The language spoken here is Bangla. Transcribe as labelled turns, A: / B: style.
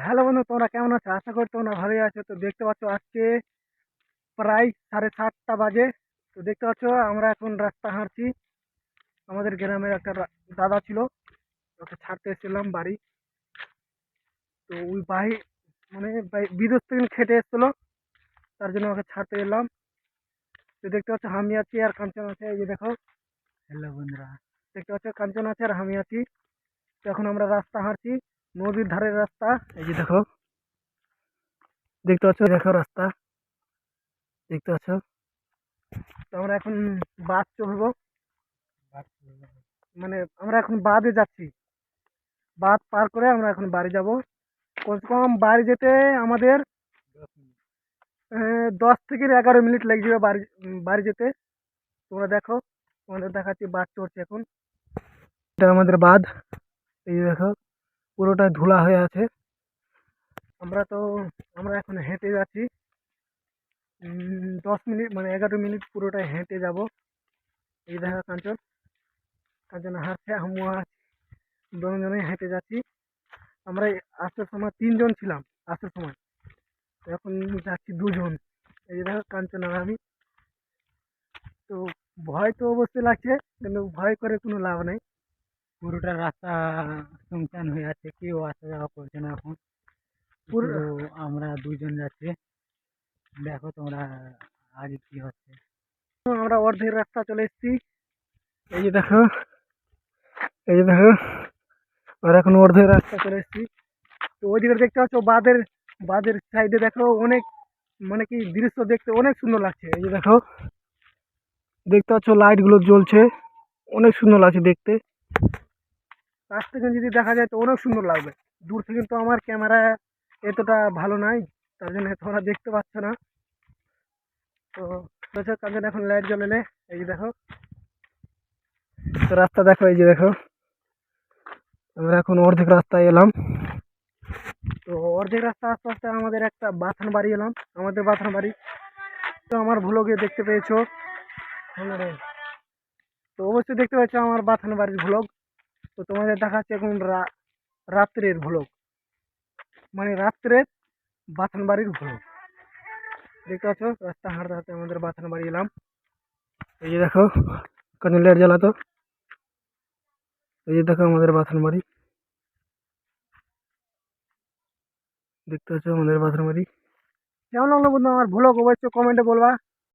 A: হ্যালো বন্ধু, তোমরা কেমন আছো? আশা করি তোমরা ভালোই আছো। তো দেখতে পাচ্ছ আজকে প্রায় 7:30 বাজে। তো দেখতে পাচ্ছ আমরা এখন রাস্তা হাঁটছি। আমাদের গ্রামের একটা দাদা ছিল, ওকে ছাড়তে এসেছিলাম বাড়ি। তো ওই ভাই মানে বিদেশ থেকে খেটে এসেছিল, তার জন্য ওকে ছাড়তে এলাম। তো দেখতে পাচ্ছ আমি আছি আর কাঞ্চন আছে, এই যে দেখো। হ্যালো বন্ধুরা, দেখতে পাচ্ছ কাঞ্চন আছে আর আমি আছি। তো এখন আমরা রাস্তা হাঁটছি, নদীর ধারের রাস্তা। এই যে দেখো, দেখতে পাচ্ছ, দেখো রাস্তা দেখতে পাচ্ছ। তো আমরা এখন বাস চড়বো, মানে আমরা এখন বাদে যাচ্ছি। বাদ পার করে আমরা এখন বাড়ি যাব। কমসে কম বাড়ি যেতে আমাদের 10 থেকে 11 মিনিট লেগে যাবে বাড়ি বাড়ি যেতে। তোমরা দেখো, তোমাদের দেখাচ্ছি বাদ চড়ছে এখন। এটা আমাদের বাঁধ, এই যে দেখো পুরোটা ধুলা হয়ে আছে। আমরা তো আমরা এখন হেঁটে যাচ্ছি। 10 মিনিট মানে 11 মিনিট পুরোটা হেঁটে যাব। এই দেখো কাঞ্চন, কাঞ্চন হাঁটছে, আমিও হাঁটছি, দুজনে হেঁটে যাচ্ছি। আমরা আসার সময় 3 জন ছিলাম আসার সময়, তো এখন যাচ্ছি 2 জন। এই যে দেখো কাঞ্চন আর আমি। তো ভয় তো অবশ্যই লাগছে, কিন্তু ভয় করে কোনো লাভ নেই।
B: পুরোটা রাস্তা শুনশান হয়ে আছে, কেউ আসা যাওয়া করছে না এখন।
A: পুরো
B: শুধু আমরা দুইজন যাচ্ছি। দেখো তোমরা আগে কি হচ্ছে।
A: আমরা অর্ধেক রাস্তা চলে এসেছি। এই যে দেখো, এই যে দেখো, আর এখন অর্ধেক রাস্তা চলে এসেছি। তো ওইদিকে দেখতে পাচ্ছ বাঁধের বাঁধের সাইডে দেখো অনেক, মানে কি দৃশ্য দেখতে অনেক সুন্দর লাগছে। এই যে দেখো, দেখতে পাচ্ছ লাইট গুলো জ্বলছে, অনেক সুন্দর লাগছে দেখতে। কাছ থেকে যদি দেখা যায় তো অনেক সুন্দর লাগবে। দূর থেকে তো আমার ক্যামেরা এতটা ভালো নাই, তার জন্য তোমরা দেখতে পাচ্ছ না। তো কাজে এখন লাইট জ্বলেলে, এই যে দেখো, তো রাস্তা দেখো, এই যে দেখো আমরা এখন অর্ধেক রাস্তায় এলাম। তো অর্ধেক রাস্তা আস্তে আস্তে আমাদের একটা বাথান বাড়ি এলাম, আমাদের বাথান বাড়ি। তো আমার ভ্লগে দেখতে পেয়েছো, তো অবশ্যই দেখতে পেয়েছো আমার বাথান বাড়ির ভ্লগ। তো তোমাদের দেখাচ্ছে এখন রাত্রের ভ্লগ, মানে রাত্রের বাথান বাড়ির ভ্লগ। দেখতে পাচ্ছ রাস্তা হাঁটতে হাঁটতে আমাদের বাথান বাড়ি এলাম। এই যে দেখো, কানে লাইট জ্বালাতো। এই যে দেখো আমাদের বাথান বাড়ি, দেখতে পাচ্ছ আমাদের বাথান বাড়ি। কেমন লাগলো বন্ধু আমার ভ্লগ, অবশ্যই কমেন্টে বলবা।